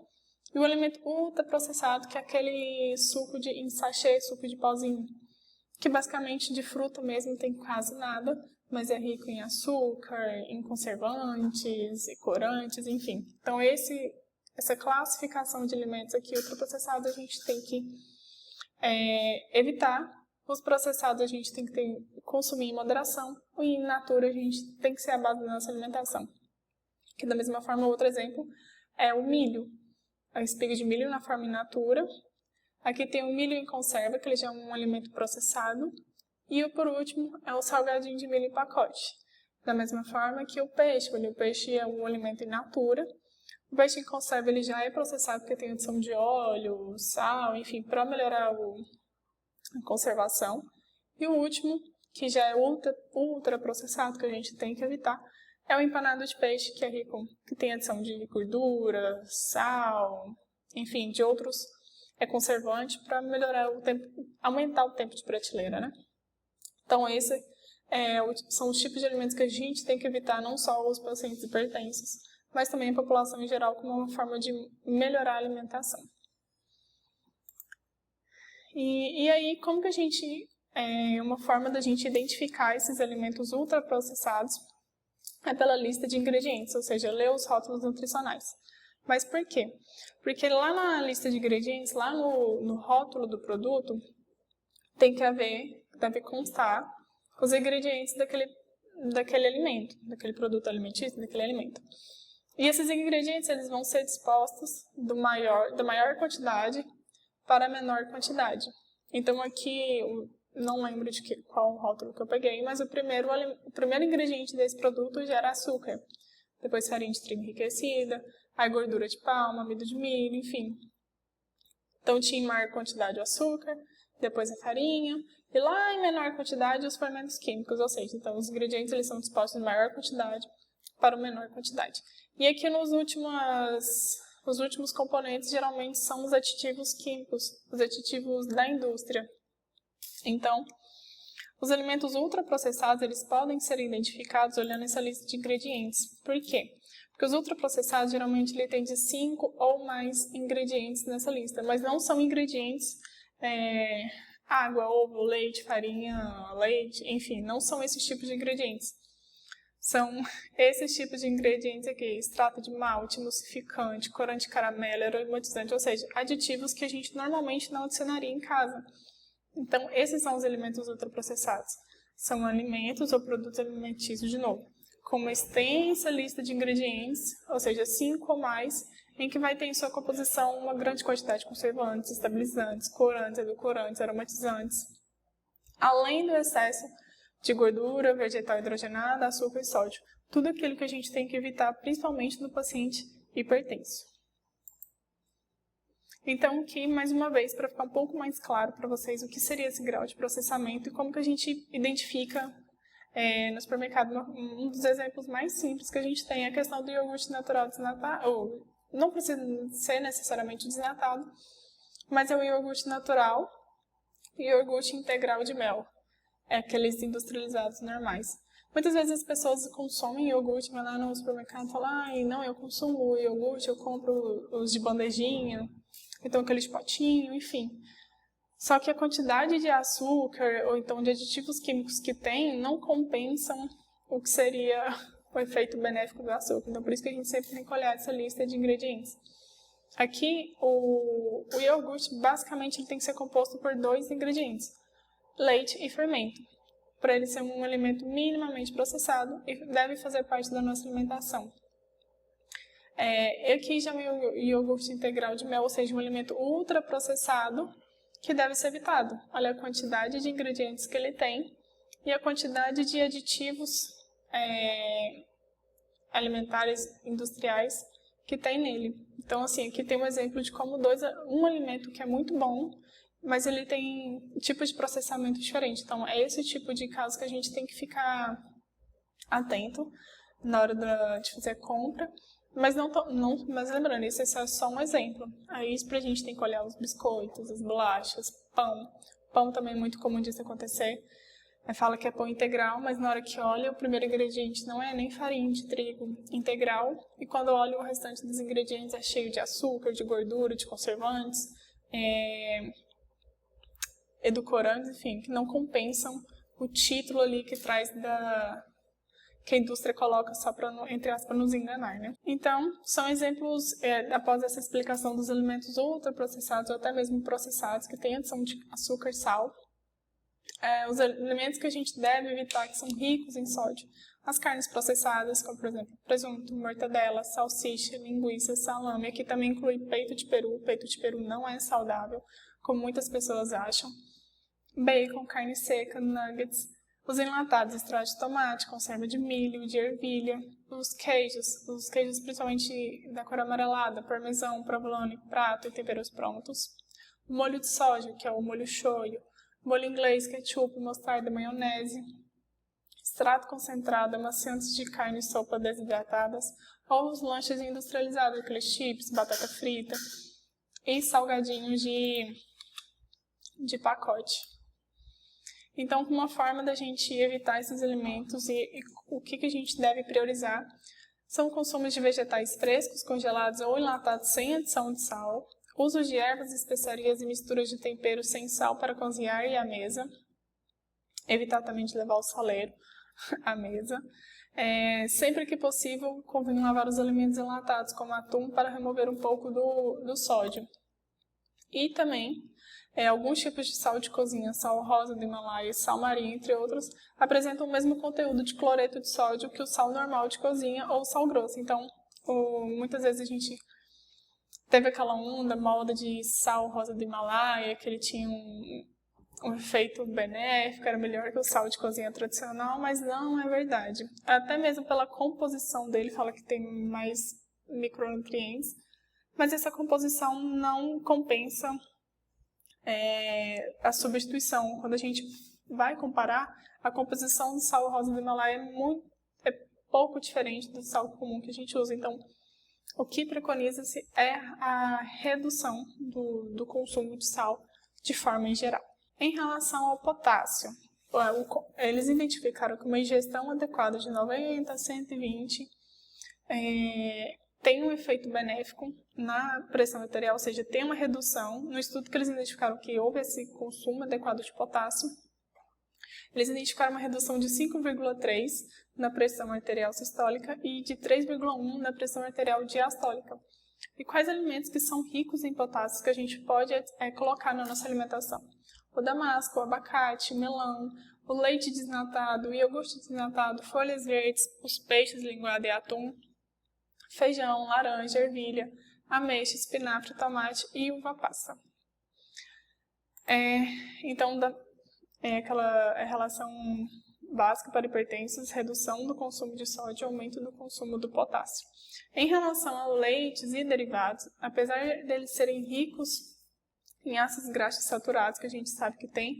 E o alimento ultraprocessado, que é aquele suco em sachê, suco de pauzinho, que basicamente de fruta mesmo tem quase nada, mas é rico em açúcar, em conservantes, e corantes, enfim. Então essa classificação de alimentos aqui ultraprocessados a gente tem que evitar. Os processados a gente tem que consumir em moderação, e in natura a gente tem que ser a base da nossa alimentação. Que da mesma forma, outro exemplo é o milho. A espiga de milho na forma in natura. Aqui tem o milho em conserva, que ele já é um alimento processado. E por último é o salgadinho de milho em pacote. Da mesma forma que o peixe é um alimento in natura. O peixe em conserva ele já é processado porque tem adição de óleo, sal, enfim, para melhorar a conservação. E o último, que já é ultra processado, que a gente tem que evitar, é o empanado de peixe, que é rico, que tem adição de gordura, sal, enfim, de outros conservantes para melhorar o tempo, aumentar o tempo de prateleira, né? Então, esses são os tipos de alimentos que a gente tem que evitar, não só os pacientes hipertensos, mas também a população em geral, como uma forma de melhorar a alimentação. E aí, como que a gente... uma forma da gente identificar esses alimentos ultraprocessados é pela lista de ingredientes, ou seja, ler os rótulos nutricionais. Mas por quê? Porque lá na lista de ingredientes, lá no rótulo do produto, deve constar os ingredientes daquele alimento, daquele produto alimentício, daquele alimento. E esses ingredientes eles vão ser dispostos da maior quantidade para a menor quantidade. Então aqui, não lembro de qual rótulo que eu peguei, mas o primeiro ingrediente desse produto já era açúcar. Depois farinha de trigo enriquecida, a gordura de palma, amido de milho, enfim. Então tinha em maior quantidade o açúcar, depois a farinha, e lá em menor quantidade os fermentos químicos, ou seja, então os ingredientes eles são dispostos em maior quantidade para uma menor quantidade. E aqui os últimos componentes geralmente são os aditivos químicos, os aditivos da indústria. Então, os alimentos ultraprocessados eles podem ser identificados olhando essa lista de ingredientes. Por quê? Porque os ultraprocessados geralmente ele tem de 5 ou mais ingredientes nessa lista, mas não são ingredientes água, ovo, leite, farinha, leite, enfim, não são esses tipos de ingredientes. São esses tipos de ingredientes aqui, extrato de malte, emulsificante, corante caramelo, aromatizante, ou seja, aditivos que a gente normalmente não adicionaria em casa. Então, esses são os alimentos ultraprocessados. São alimentos ou produtos alimentícios, de novo, com uma extensa lista de ingredientes, ou seja, 5 ou mais, em que vai ter em sua composição uma grande quantidade de conservantes, estabilizantes, corantes, edulcorantes, aromatizantes, além do excesso de gordura, vegetal hidrogenada, açúcar e sódio. Tudo aquilo que a gente tem que evitar, principalmente no paciente hipertenso. Então, aqui, mais uma vez, para ficar um pouco mais claro para vocês o que seria esse grau de processamento e como que a gente identifica no supermercado. Um dos exemplos mais simples que a gente tem é a questão do iogurte natural desnatado, ou não precisa ser necessariamente desnatado, mas é o iogurte natural e o iogurte integral de mel, aqueles industrializados normais. Muitas vezes as pessoas consomem iogurte, vão lá no supermercado e falam, não, eu consumo iogurte, eu compro os de bandejinha, então aqueles potinhos, enfim. Só que a quantidade de açúcar ou então de aditivos químicos que tem não compensam o que seria o efeito benéfico do açúcar. Então por isso que a gente sempre tem que olhar essa lista de ingredientes. Aqui o iogurte basicamente ele tem que ser composto por 2 ingredientes, leite e fermento, para ele ser um alimento minimamente processado e deve fazer parte da nossa alimentação. Aqui já vem o iogurte integral de mel, ou seja, um alimento ultraprocessado que deve ser evitado. Olha a quantidade de ingredientes que ele tem e a quantidade de aditivos alimentares industriais que tem nele. Então, assim, aqui tem um exemplo de como um alimento que é muito bom, mas ele tem tipos de processamento diferente. Então, é esse tipo de caso que a gente tem que ficar atento na hora de fazer a compra. Mas mas lembrando, esse é só um exemplo. Aí isso pra gente tem que olhar os biscoitos, as bolachas, pão. Pão também é muito comum disso acontecer. fala que é pão integral, mas na hora que olha, o primeiro ingrediente não é nem farinha de trigo integral, e quando olha o restante dos ingredientes é cheio de açúcar, de gordura, de conservantes, edulcorantes, enfim, que não compensam o título ali que traz que a indústria coloca só para, entre aspas, nos enganar, né? Então, são exemplos, após essa explicação dos alimentos ultraprocessados ou até mesmo processados, que têm adição de açúcar e sal, os alimentos que a gente deve evitar, que são ricos em sódio, as carnes processadas, como por exemplo, presunto, mortadela, salsicha, linguiça, salame, aqui também inclui peito de peru não é saudável, como muitas pessoas acham, bacon, carne seca, nuggets, os enlatados, extrato de tomate, conserva de milho, de ervilha, os queijos principalmente da cor amarelada, parmesão, provolone, prato e temperos prontos, o molho de soja, que é o molho shoyu, molho inglês, ketchup, mostarda, maionese, extrato concentrado, amaciantes de carne e sopa desidratadas, ou os lanches industrializados, aqueles chips, batata frita e salgadinhos de pacote. Então, uma forma da gente evitar esses alimentos e o que a gente deve priorizar são o consumo de vegetais frescos, congelados ou enlatados sem adição de sal, uso de ervas, especiarias e misturas de temperos sem sal para cozinhar e à mesa, evitar também de levar o saleiro à mesa. Sempre que possível, convém lavar os alimentos enlatados, como atum, para remover um pouco do sódio. E também, alguns tipos de sal de cozinha, sal rosa do Himalaia, sal marinho, entre outros, apresentam o mesmo conteúdo de cloreto de sódio que o sal normal de cozinha ou sal grosso. Então, muitas vezes a gente teve aquela moda de sal rosa do Himalaia, que ele tinha um efeito benéfico, era melhor que o sal de cozinha tradicional, mas não é verdade. Até mesmo pela composição dele, fala que tem mais micronutrientes, mas essa composição não compensa a substituição. Quando a gente vai comparar, a composição do sal rosa do Himalaia é pouco diferente do sal comum que a gente usa. Então, o que preconiza-se é a redução do consumo de sal de forma em geral. Em relação ao potássio, eles identificaram que uma ingestão adequada de 90 a 120 tem um efeito benéfico na pressão arterial, ou seja, tem uma redução. No estudo que eles identificaram que houve esse consumo adequado de potássio, eles identificaram uma redução de 5,3 na pressão arterial sistólica e de 3,1 na pressão arterial diastólica. E quais alimentos que são ricos em potássio que a gente pode colocar na nossa alimentação? O damasco, o abacate, melão, o leite desnatado, o iogurte desnatado, folhas verdes, os peixes, linguado e atum, feijão, laranja, ervilha, ameixa, espinafre, tomate e uva passa. Então, aquela relação básica para hipertensos, redução do consumo de sódio e aumento do consumo do potássio. Em relação a leites e derivados, apesar deles serem ricos em ácidos graxos saturados, que a gente sabe que tem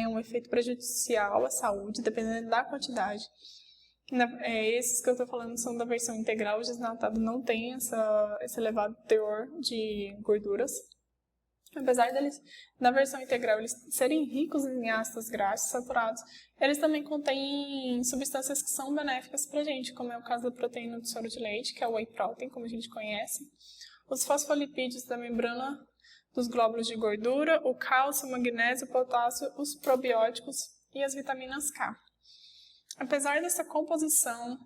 um efeito prejudicial à saúde, dependendo da quantidade. Esses que eu estou falando são da versão integral, o desnatado não tem esse elevado teor de gorduras. Apesar deles, na versão integral, eles serem ricos em ácidos graxos saturados, eles também contêm substâncias que são benéficas para a gente, como é o caso da proteína do soro de leite, que é o whey protein, como a gente conhece, os fosfolipídios da membrana dos glóbulos de gordura, o cálcio, o magnésio, o potássio, os probióticos e as vitaminas K. Apesar dessa composição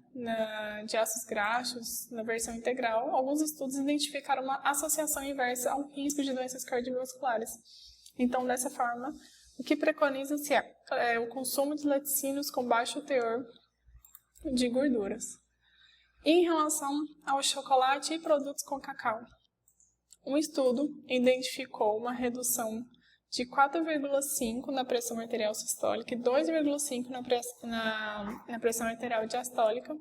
de ácidos graxos na versão integral, alguns estudos identificaram uma associação inversa ao risco de doenças cardiovasculares. Então, dessa forma, o que preconiza-se é o consumo de laticínios com baixo teor de gorduras. E em relação ao chocolate e produtos com cacau, um estudo identificou uma redução de 4,5 na pressão arterial sistólica e 2,5 na pressão arterial diastólica.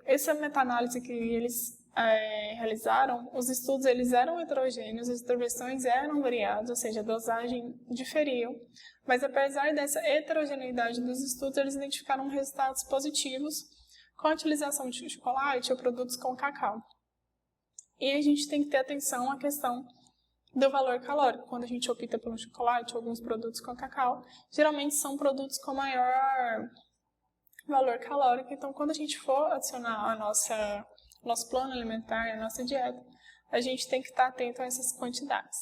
Essa meta-análise que eles realizaram, os estudos eles eram heterogêneos, as intervenções eram variadas, ou seja, a dosagem diferia, mas apesar dessa heterogeneidade dos estudos, eles identificaram resultados positivos com a utilização de chocolate ou produtos com cacau. E a gente tem que ter atenção à questão do valor calórico. Quando a gente opta pelo chocolate ou alguns produtos com cacau, geralmente são produtos com maior valor calórico. Então, quando a gente for adicionar nosso plano alimentar, a nossa dieta, a gente tem que estar atento a essas quantidades.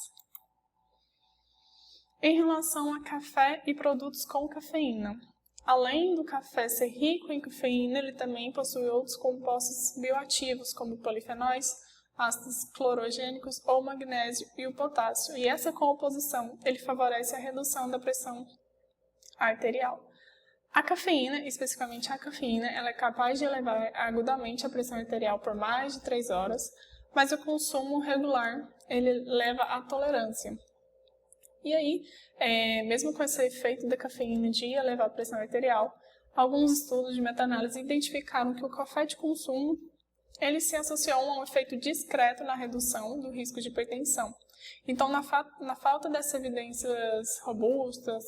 Em relação a café e produtos com cafeína, além do café ser rico em cafeína, ele também possui outros compostos bioativos, como polifenóis, ácidos clorogênicos ou magnésio e o potássio. E essa composição, ele favorece a redução da pressão arterial. A cafeína, especificamente a cafeína, ela é capaz de elevar agudamente a pressão arterial por mais de 3 horas, mas o consumo regular, ele leva à tolerância. E aí, mesmo com esse efeito da cafeína de elevar a pressão arterial, alguns estudos de meta-análise identificaram que o café de consumo ele se associou a um efeito discreto na redução do risco de hipertensão. Então, na falta dessas evidências robustas,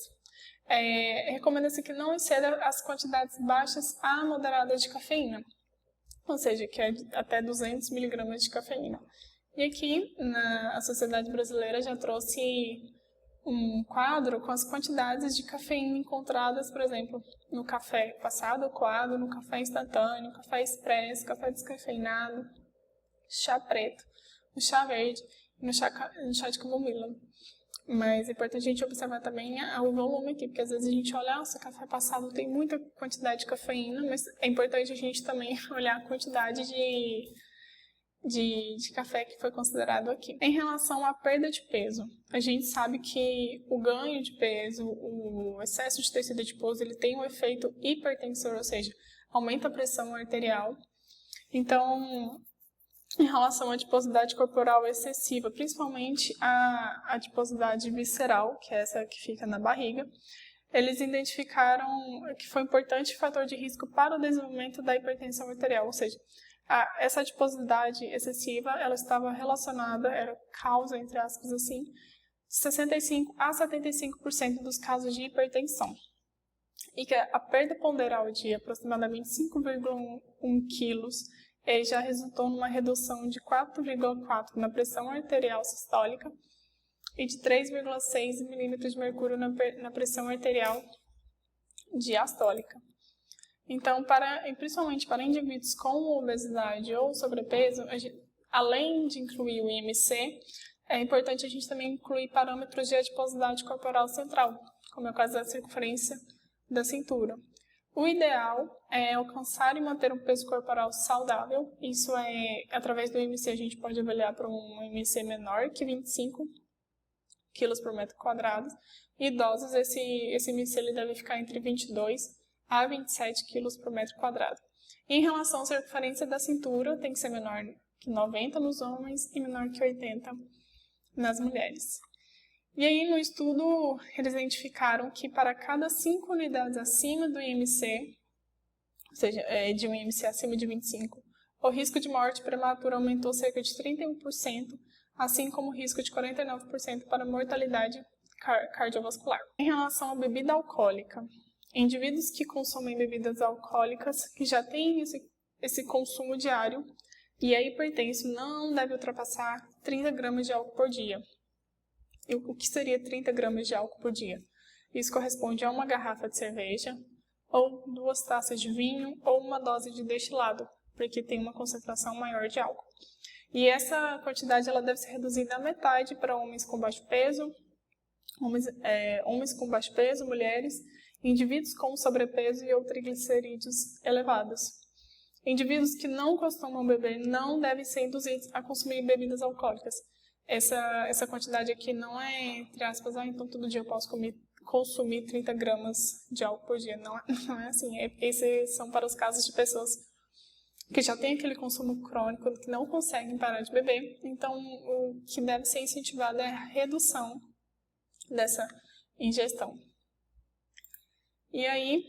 recomenda-se que não exceda as quantidades baixas a moderadas de cafeína, ou seja, que é até 200 mg de cafeína. E aqui, a Sociedade Brasileira já trouxe um quadro com as quantidades de cafeína encontradas, por exemplo, no café passado coado, no café instantâneo, café expresso, café descafeinado, chá preto, no chá verde e no chá de camomila. Mas é importante a gente observar também o volume aqui, porque às vezes a gente olha, nossa, café passado tem muita quantidade de cafeína, mas é importante a gente também olhar a quantidade de café que foi considerado aqui. Em relação à perda de peso, a gente sabe que o ganho de peso, o excesso de tecido adiposo, ele tem um efeito hipertensor, ou seja, aumenta a pressão arterial. Então, em relação à adiposidade corporal excessiva, principalmente a adiposidade visceral, que é essa que fica na barriga, eles identificaram que foi um importante fator de risco para o desenvolvimento da hipertensão arterial, ou seja, essa adiposidade excessiva, ela estava relacionada, era causa, entre aspas assim, de 65% a 75% dos casos de hipertensão. E que a perda ponderal de aproximadamente 5,1 quilos já resultou numa redução de 4,4 na pressão arterial sistólica e de 3,6 milímetros de mercúrio na pressão arterial diastólica. Então, principalmente para indivíduos com obesidade ou sobrepeso, além de incluir o IMC, é importante a gente também incluir parâmetros de adiposidade corporal central, como é o caso da circunferência da cintura. O ideal é alcançar e manter um peso corporal saudável. Isso através do IMC, a gente pode avaliar para um IMC menor que 25 kg por metro quadrado. Idosos, esse IMC ele deve ficar entre 22 a 27 kg por metro quadrado. Em relação à circunferência da cintura, tem que ser menor que 90 nos homens e menor que 80 nas mulheres. E aí, no estudo, eles identificaram que para cada 5 unidades acima do IMC, ou seja, de um IMC acima de 25, o risco de morte prematura aumentou cerca de 31%, assim como o risco de 49% para mortalidade cardiovascular. Em relação à bebida alcoólica, indivíduos que consomem bebidas alcoólicas, que já têm esse consumo diário, e é hipertenso, não deve ultrapassar 30 gramas de álcool por dia. E o que seria 30 gramas de álcool por dia? Isso corresponde a uma garrafa de cerveja, ou 2 taças de vinho, ou uma dose de destilado, porque tem uma concentração maior de álcool. E essa quantidade ela deve ser reduzida à metade para homens com baixo peso, homens com baixo peso, mulheres, indivíduos com sobrepeso e ou triglicerídeos elevados. Indivíduos que não costumam beber não devem ser induzidos a consumir bebidas alcoólicas. Essa quantidade aqui não é, entre aspas, então todo dia eu posso consumir 30 gramas de álcool por dia. Não é assim. Esses são para os casos de pessoas que já têm aquele consumo crônico, que não conseguem parar de beber. Então, o que deve ser incentivado é a redução dessa ingestão. E aí,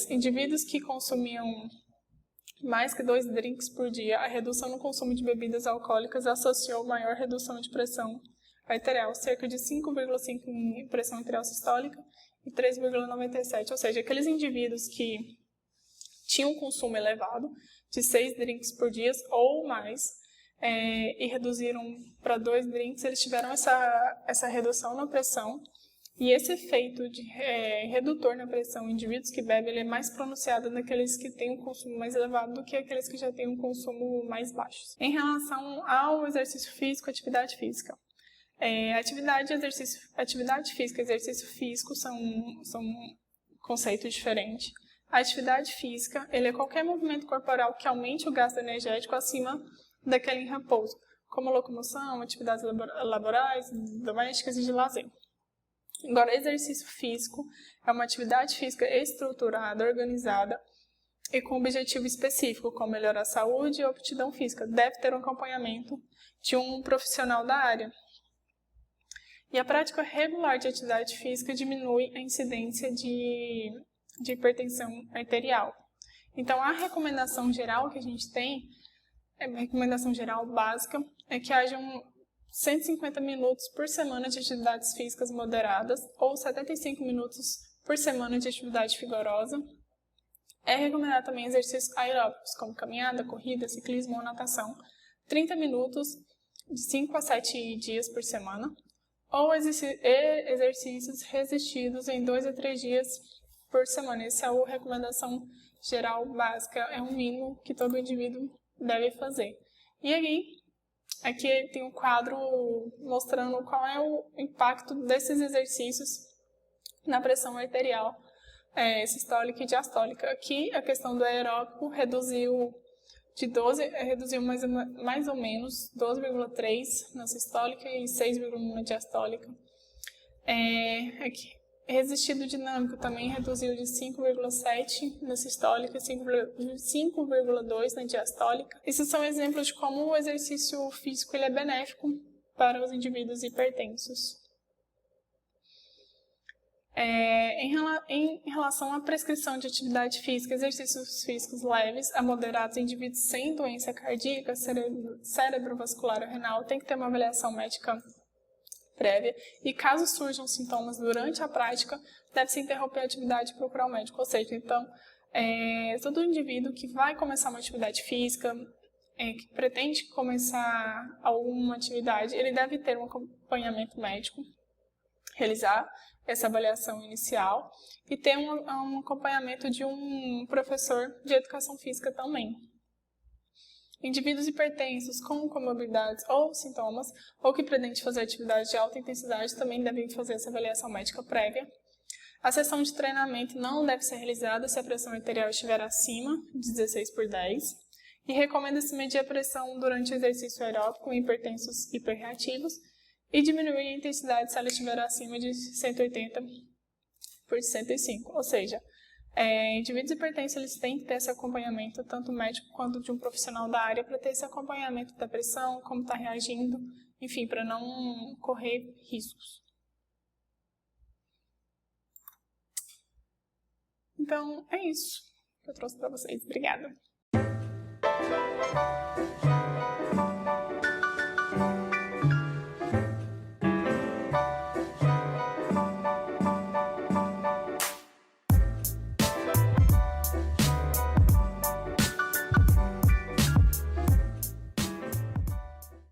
indivíduos que consumiam mais que 2 drinks por dia, a redução no consumo de bebidas alcoólicas associou maior redução de pressão arterial, cerca de 5,5 em pressão arterial sistólica e 3,97, ou seja, aqueles indivíduos que tinham um consumo elevado, de 6 drinks por dia ou mais, e reduziram para 2 drinks, eles tiveram essa redução na pressão. E esse efeito de redutor na pressão em indivíduos que bebem, ele é mais pronunciado naqueles que têm um consumo mais elevado do que aqueles que já têm um consumo mais baixo. Em relação ao exercício físico, atividade física. Atividade física e exercício físico são conceitos diferentes. A atividade física, ele é qualquer movimento corporal que aumente o gasto energético acima daquele em repouso, como locomoção, atividades laborais, domésticas e de lazer. Agora, exercício físico é uma atividade física estruturada, organizada e com objetivo específico, como melhorar a saúde e a aptidão física. Deve ter um acompanhamento de um profissional da área. E a prática regular de atividade física diminui a incidência de hipertensão arterial. Então, a recomendação geral que a gente tem, a recomendação geral básica, é que hajam 150 minutos por semana de atividades físicas moderadas ou 75 minutos por semana de atividade vigorosa. É recomendado também exercícios aeróbicos, como caminhada, corrida, ciclismo ou natação, 30 minutos de 5 a 7 dias por semana, ou exercícios resistidos em 2 a 3 dias por semana. Essa é a recomendação geral básica, é um mínimo que todo indivíduo deve fazer. E aí, aqui tem um quadro mostrando qual é o impacto desses exercícios na pressão arterial sistólica e diastólica. Aqui, a questão do aeróbico reduziu mais ou menos 12,3 na sistólica e 6,1 na diastólica. Aqui, resistido dinâmico também reduziu de 5,7 na sistólica e 5,2 na diastólica. Esses são exemplos de como o exercício físico ele é benéfico para os indivíduos hipertensos. Em relação à prescrição de atividade física, exercícios físicos leves a moderados em indivíduos sem doença cardíaca, cerebrovascular ou renal, tem que ter uma avaliação médica prévia, e caso surjam sintomas durante a prática, deve-se interromper a atividade e procurar o médico. Ou seja, então, todo indivíduo que vai começar uma atividade física, que pretende começar alguma atividade, ele deve ter um acompanhamento médico, realizar essa avaliação inicial e ter um acompanhamento de um professor de educação física também. Indivíduos hipertensos com comorbidades ou sintomas, ou que pretendem fazer atividade de alta intensidade, também devem fazer essa avaliação médica prévia. A sessão de treinamento não deve ser realizada se a pressão arterial estiver acima de 16/10. E recomenda-se medir a pressão durante o exercício aeróbico em hipertensos hiperreativos e diminuir a intensidade se ela estiver acima de 180/105. Ou seja, indivíduos hipertensos eles têm que ter esse acompanhamento, tanto médico quanto de um profissional da área, para ter esse acompanhamento da pressão, como está reagindo, enfim, para não correr riscos. Então, é isso que eu trouxe para vocês. Obrigada!